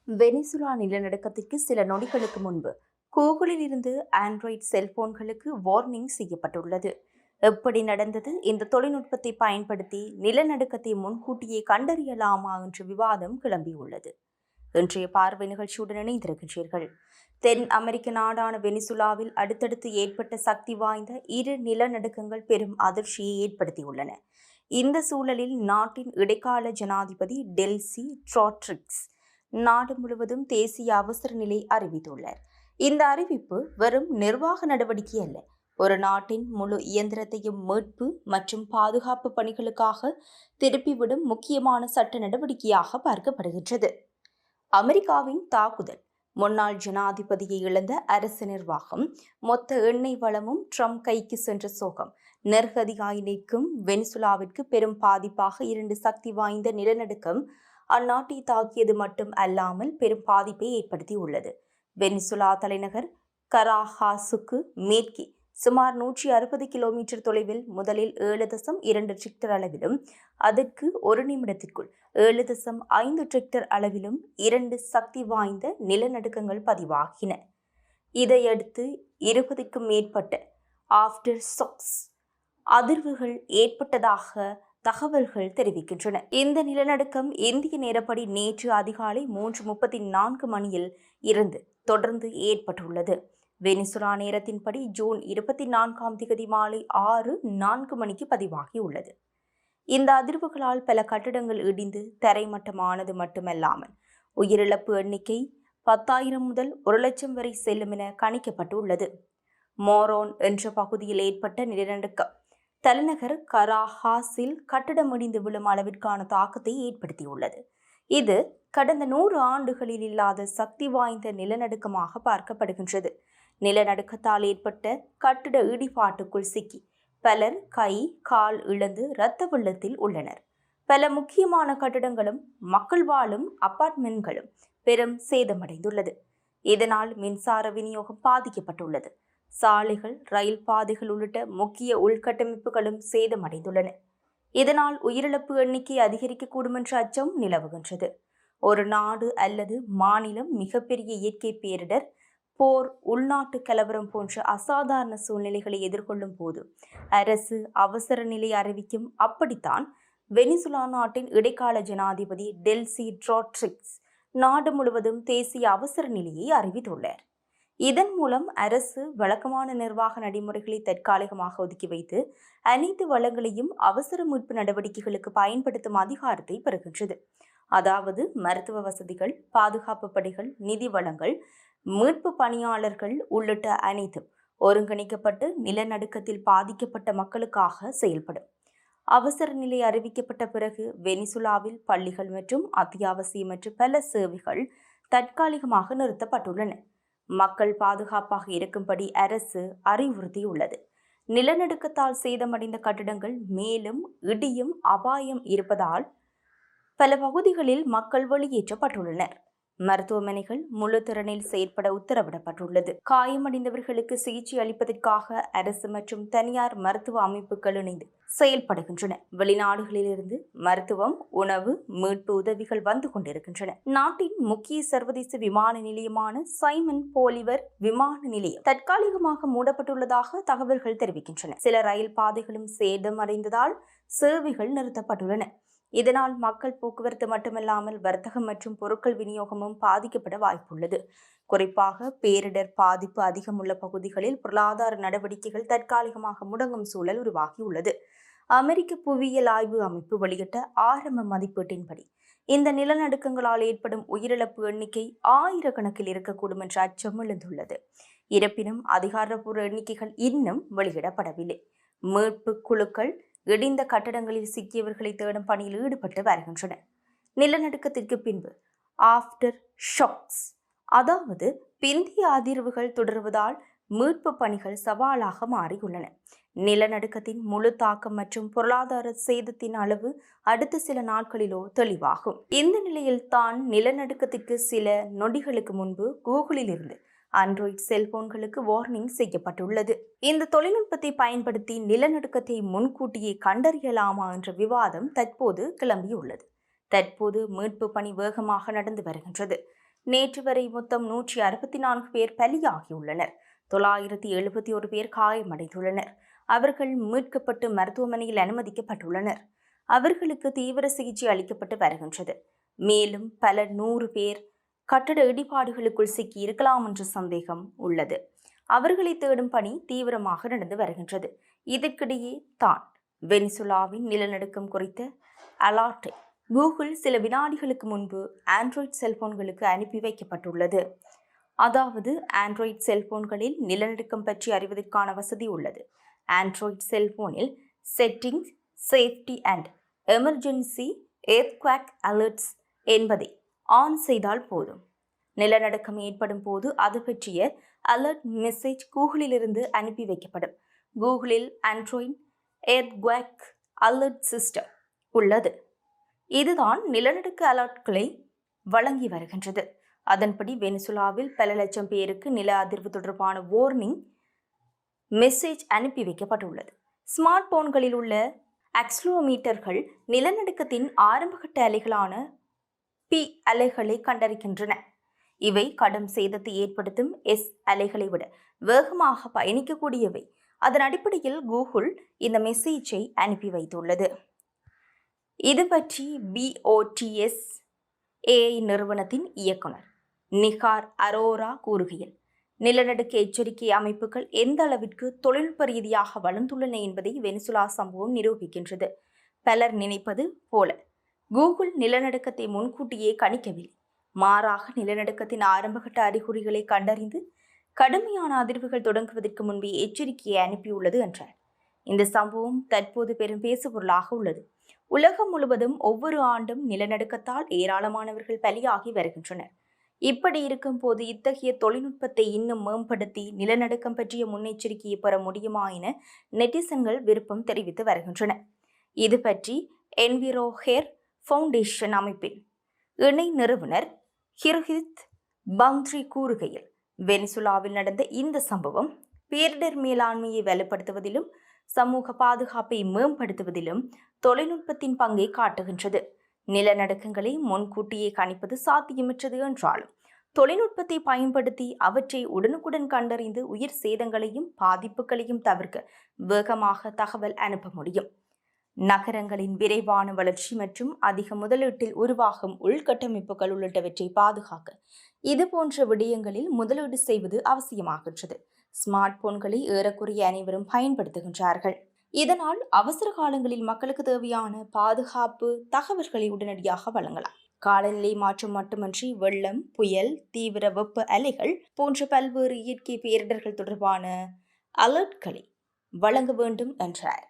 Venezuela நிலநடுக்கத்திற்கு சில நொடிகளுக்கு முன்பு கூகுளில் இருந்து ஆண்ட்ராய்டு செல்போன்களுக்கு வார்னிங் செய்யப்பட்டுள்ளது. எப்படி நடந்தது? இந்த தொழில்நுட்பத்தை பயன்படுத்தி நிலநடுக்கத்தை முன்கூட்டியே கண்டறியலாமா என்ற விவாதம் கிளம்பியுள்ளது. இன்றைய பார்வை நிகழ்ச்சியுடன் இணைந்திருக்கின்றீர்கள். தென் அமெரிக்க நாடான வெனிசுலாவில் அடுத்தடுத்து ஏற்பட்ட சக்தி வாய்ந்த இரு நிலநடுக்கங்கள் பெரும் அதிர்ச்சியை ஏற்படுத்தியுள்ளன. இந்த சூழலில் நாட்டின் இடைக்கால ஜனாதிபதி டெல்சி ட்ரோட்ரிக்ஸ் நாடு முழுவதும் தேசிய அவசர நிலை அறிவித்துள்ளார். இந்த அறிவிப்பு வெறும் நிர்வாக நடவடிக்கை அல்ல, ஒரு நாட்டின் முழு இயந்திரத்தையும் மீட்பு மற்றும் பாதுகாப்பு பணிகளுக்காக திருப்பிவிடும் முக்கியமான சட்ட நடவடிக்கையாக பார்க்கப்படுகின்றது. அமெரிக்காவின் தாக்குதல், முன்னாள் ஜனாதிபதியை இழந்த அரசு நிர்வாகம், மொத்த எண்ணெய் வளமும் ட்ரம்ப் கைக்கு சென்ற சோகம், நெருக்கடியாய் நிற்கும் வெனிசுலாவிற்கு பெரும் பாதிப்பாக இரண்டு சக்தி வாய்ந்த நிலநடுக்கம் அந்நாட்டை தாக்கியது மட்டும் அல்லாமல் பெரும் பாதிப்பை ஏற்படுத்தியுள்ளது. வெனிசுலா தலைநகர் கராகாசுக்கு மேற்கே சுமார் 160 கிலோமீட்டர் தொலைவில் முதலில் 7.2 ரிக்டர் அளவிலும், அதற்கு ஒரு நிமிடத்திற்குள் 7.5 ரிக்டர் அளவிலும் 2 சக்தி வாய்ந்த நிலநடுக்கங்கள் பதிவாகின. இதையடுத்து 20க்கும் மேற்பட்ட ஆஃப்டர் ஷாக்ஸ் அதிர்வுகள் ஏற்பட்டதாக தகவல்கள் தெரிவிக்கின்றன. இந்த நிலநடுக்கம் இந்திய நேரப்படி நேற்று அதிகாலை 3:34 மணியில் இருந்து தொடர்ந்து ஏற்பட்டுள்ளது. வெனிசுலா நேரத்தின்படி ஜூன் 24 மாலை 6:04 மணிக்கு பதிவாகியுள்ளது. இந்த அதிர்வுகளால் பல கட்டடங்கள் இடிந்து தரைமட்டமானது மட்டுமல்லாமல் உயிரிழப்பு எண்ணிக்கை 10,000 முதல் 1,00,000 வரை செல்லும் என கணிக்கப்பட்டுள்ளது. மோரோன் என்ற பகுதியில் ஏற்பட்ட நிலநடுக்கம் தலைநகர் கராகாஸில் கட்டடம் இடிந்து விழும் அளவிற்கான தாக்கத்தை ஏற்படுத்தியுள்ளது. இது கடந்த 100 ஆண்டுகளில் இல்லாத சக்தி வாய்ந்த நிலநடுக்கமாக பார்க்கப்படுகின்றது. நிலநடுக்கத்தால் ஏற்பட்ட கட்டிட இடிபாட்டுக்குள் சிக்கி பலர் கை கால் இழந்து இரத்த வெள்ளத்தில் உள்ளனர். பல முக்கியமான கட்டிடங்களும் மக்கள் வாழும் அபார்ட்மெண்ட்களும் பெரும் சேதமடைந்துள்ளது. இதனால் மின்சார விநியோகம் பாதிக்கப்பட்டுள்ளது. சாலைகள், ரயில் பாதைகள் உள்ளிட்ட முக்கிய உள்கட்டமைப்புகளும் சேதமடைந்துள்ளன. இதனால் உயிரிழப்பு எண்ணிக்கை அதிகரிக்கக்கூடும் என்ற அச்சம் நிலவுகின்றது. ஒரு நாடு அல்லது மாநிலம் மிகப்பெரிய இயற்கை பேரிடர், போர், உள்நாட்டு கலவரம் போன்ற அசாதாரண சூழ்நிலைகளை எதிர்கொள்ளும் போது அரசு அவசர நிலை அறிவிக்கும். அப்படித்தான் வெனிசுலா நாட்டின் இடைக்கால ஜனாதிபதி டெல்சி ட்ரோட்ரிக்ஸ் நாடு முழுவதும் தேசிய அவசர நிலையை அறிவித்துள்ளார். இதன் மூலம் அரசு வழக்கமான நிர்வாக நடைமுறைகளை தற்காலிகமாக ஒதுக்கி வைத்து அனைத்து வளங்களையும் அவசர மீட்பு நடவடிக்கைகளுக்கு பயன்படுத்தும் அதிகாரத்தை பெறுகின்றது. அதாவது மருத்துவ வசதிகள், பாதுகாப்பு படைகள், நிதி வளங்கள், மீட்பு பணியாளர்கள் உள்ளிட்ட அனைத்தும் ஒருங்கிணைக்கப்பட்டு நிலநடுக்கத்தில் பாதிக்கப்பட்ட மக்களுக்காக செயல்படும். அவசர நிலை அறிவிக்கப்பட்ட பிறகு வெனிசுலாவில் பள்ளிகள் மற்றும் அத்தியாவசியமற்ற பல சேவைகள் தற்காலிகமாக நிறுத்தப்பட்டுள்ளன. மக்கள் பாதுகாப்பாக இருக்கும்படி அரசு அறிவுறுத்தியுள்ளது. நிலநடுக்கத்தால் சேதமடைந்த கட்டிடங்கள் மேலும் இடியும் அபாயம் இருப்பதால் பல பகுதிகளில் மக்கள் வெளியேற்றப்பட்டுள்ளனர். மருத்துவமனைகள் முழு திறனில் செயற்பட உத்தரவிடப்பட்டுள்ளது. காயமடைந்தவர்களுக்கு சிகிச்சை அளிப்பதற்காக அரசு மற்றும் தனியார் மருத்துவ அமைப்புகள் இணைந்து செயல்படுகின்றன. வெளிநாடுகளிலிருந்து மருத்துவம், உணவு, மீட்பு உதவிகள் வந்து கொண்டிருக்கின்றன. நாட்டின் முக்கிய சர்வதேச விமான நிலையமான சைமன் போலிவர் விமான நிலையம் தற்காலிகமாக மூடப்பட்டுள்ளதாக தகவல்கள் தெரிவிக்கின்றன. சில ரயில் பாதைகளும் சேதமடைந்ததால் சேவைகள் நிறுத்தப்பட்டுள்ளன. இதனால் மக்கள் போக்குவரத்து மட்டுமல்லாமல் வர்த்தகம் மற்றும் பொருட்கள் விநியோகமும் பாதிக்கப்பட வாய்ப்புள்ளது. குறிப்பாக பேரிடர் பாதிப்பு அதிகமுள்ள பகுதிகளில் பொருளாதார நடவடிக்கைகள் தற்காலிகமாக முடங்கும் சூழல் உருவாகியுள்ளது. அமெரிக்க புவியியல் ஆய்வு அமைப்பு வெளியிட்ட ஆரம்ப மதிப்பீட்டின்படி இந்த நிலநடுக்கங்களால் ஏற்படும் உயிரிழப்பு எண்ணிக்கை 1000 கணக்கில் இருக்கக்கூடும் என்ற அச்சம் எழுந்துள்ளது. இருப்பினும் அதிகாரப்பூர்வ எண்ணிக்கைகள் இன்னும் வெளியிடப்படவில்லை. மீட்பு குழுக்கள் இடிந்த கட்டடங்களில் சிக்கியவர்களை தேடும் பணியில் ஈடுபட்டு வருகின்றன. நிலநடுக்கத்திற்கு பின்பு ஆஃப்டர் ஷாக்ஸ், அதாவது பிந்திய அதிர்வுகள் தொடர்வதால் மீட்பு பணிகள் சவாலாக மாறியுள்ளன. நிலநடுக்கத்தின் முழு தாக்கம் மற்றும் பொருளாதார சேதத்தின் அளவு அடுத்த சில நாட்களிலோ தெளிவாகும். இந்த நிலையில் தான் நிலநடுக்கத்திற்கு சில நொடிகளுக்கு முன்பு கூகுளில் இருந்து ஆண்ட்ராய்டு செல்போன்களுக்கு வார்னிங் செய்யப்பட்டுள்ளது. இந்த தொழில்நுட்பத்தை பயன்படுத்தி நிலநடுக்கத்தை முன்கூட்டியே கண்டறியலாமா என்ற விவாதம் தற்போது கிளம்பியுள்ளது. தற்போது மீட்பு பணி வேகமாக நடந்து வருகின்றது. நேற்று வரை மொத்தம் 164 பேர் பலியாகியுள்ளனர். 971 பேர் காயமடைந்துள்ளனர். அவர்கள் மீட்கப்பட்டு மருத்துவமனையில் அனுமதிக்கப்பட்டுள்ளனர். அவர்களுக்கு தீவிர சிகிச்சை அளிக்கப்பட்டு வருகின்றது. மேலும் பல 100 பேர் கட்டட இடிபாடுகளுக்குள் சிக்கி இருக்கலாம் என்ற சந்தேகம் உள்ளது. அவர்களை தேடும் பணி தீவிரமாக நடந்து வருகின்றது. இதற்கிடையே தான் வெனிசுலாவின் நிலநடுக்கம் குறித்த அலர்ட்டை கூகுள் சில வினாடிகளுக்கு முன்பு ஆண்ட்ராய்டு செல்போன்களுக்கு அனுப்பி வைக்கப்பட்டுள்ளது. அதாவது ஆண்ட்ராய்டு செல்போன்களில் நிலநடுக்கம் பற்றி அறிவதற்கான வசதி உள்ளது. ஆண்ட்ராய்டு செல்போனில் settings, safety and emergency earthquake alerts என்பதை ஆன் செய்தால் போதும். நிலநடுக்கம் ஏற்படும் போது அது பற்றிய அலர்ட் மெசேஜ் கூகுளிலிருந்து அனுப்பி வைக்கப்படும். கூகுளில் ஆண்ட்ராய்டு எர்த்குவேக் அலர்ட் சிஸ்டம் உள்ளது. இதுதான் நிலநடுக்க அலர்ட்களை வழங்கி வருகின்றது. அதன்படி வெனிசுலாவில் பல லட்சம் பேருக்கு நில அதிர்வு தொடர்பான வார்னிங் மெசேஜ் அனுப்பி வைக்கப்பட்டுள்ளது. ஸ்மார்ட் போன்களில் உள்ள ஆக்சிலோமீட்டர்கள் நிலநடுக்கத்தின் ஆரம்பகட்ட அலைகளான பி அலைகளை கண்டறிகின்றன. இவை கடும் சேதத்தை ஏற்படுத்தும் எஸ் அலைகளை விட வேகமாக பயணிக்கக்கூடியவை. அதன் அடிப்படையில் கூகுள் இந்த மெசேஜை அனுப்பி வைத்துள்ளது. இது பற்றி BOTS AI நிறுவனத்தின் இயக்குனர் நிகார் அரோரா கூறுகையில், நிலநடுக்க எச்சரிக்கை அமைப்புகள் எந்த அளவிற்கு தொழில்நுட்ப ரீதியாக வளர்ந்துள்ளன என்பதை வெனிசுலா சம்பவம் நிரூபிக்கின்றது. பலர் நினைப்பது போல கூகுள் நிலநடுக்கத்தை முன்கூட்டியே கணிக்கவில்லை. மாறாக நிலநடுக்கத்தின் ஆரம்பகட்ட அறிகுறிகளை கண்டறிந்து கடுமையான அதிர்வுகள் தொடங்குவதற்கு முன்பே எச்சரிக்கையை அனுப்பியுள்ளது என்றார். இந்த சம்பவம் தற்போது பெரும் பேசுபொருளாக உள்ளது. உலகம் முழுவதும் ஒவ்வொரு ஆண்டும் நிலநடுக்கத்தால் ஏராளமானவர்கள் பலியாகி வருகின்றனர். இப்படி இருக்கும் போது இத்தகைய தொழில்நுட்பத்தை இன்னும் மேம்படுத்தி நிலநடுக்கம் பற்றிய முன்னெச்சரிக்கையை பெற முடியுமா என நெட்டிசன்கள் விருப்பம் தெரிவித்து வருகின்றனர். இது பற்றி என்விரோஹேர் ஃபவுண்டேஷன் அமைப்பின் இணை நிறுவனர் ஹிர்ஹித் பங்த்ரி கூறுகையில், வெனிசுலாவில் நடந்த இந்த சம்பவம் பேரிடர் மேலாண்மையை வலுப்படுத்துவதிலும் சமூக பாதுகாப்பை மேம்படுத்துவதிலும் தொழில்நுட்பத்தின் பங்கை காட்டுகின்றது. நிலநடுக்கங்களை முன்கூட்டியே கணிப்பது சாத்தியமற்றது என்றாலும் தொழில்நுட்பத்தை பயன்படுத்தி அவற்றை உடனுக்குடன் கண்டறிந்து உயிர் சேதங்களையும் பாதிப்புகளையும் தவிர்க்க வேகமாக தகவல் அனுப்ப முடியும். நகரங்களின் விரைவான வளர்ச்சி மற்றும் அதிக முதலீட்டில் உருவாகும் உள்கட்டமைப்புகள் உள்ளிட்டவற்றை பாதுகாக்க இதுபோன்ற விடயங்களில் முதலீடு செய்வது அவசியமாகின்றது. ஸ்மார்ட் போன்களை ஏறக்குறைய அனைவரும் பயன்படுத்துகின்றார்கள். இதனால் அவசர காலங்களில் மக்களுக்கு தேவையான பாதுகாப்பு தகவல்களை உடனடியாக வழங்கலாம். காலநிலை மாற்றம் மட்டுமன்றி வெள்ளம், புயல், தீவிர வெப்ப அலைகள் போன்ற பல்வேறு இயற்கை பேரிடர்கள் தொடர்பான அலர்ட்களை வழங்க வேண்டும் என்றார்.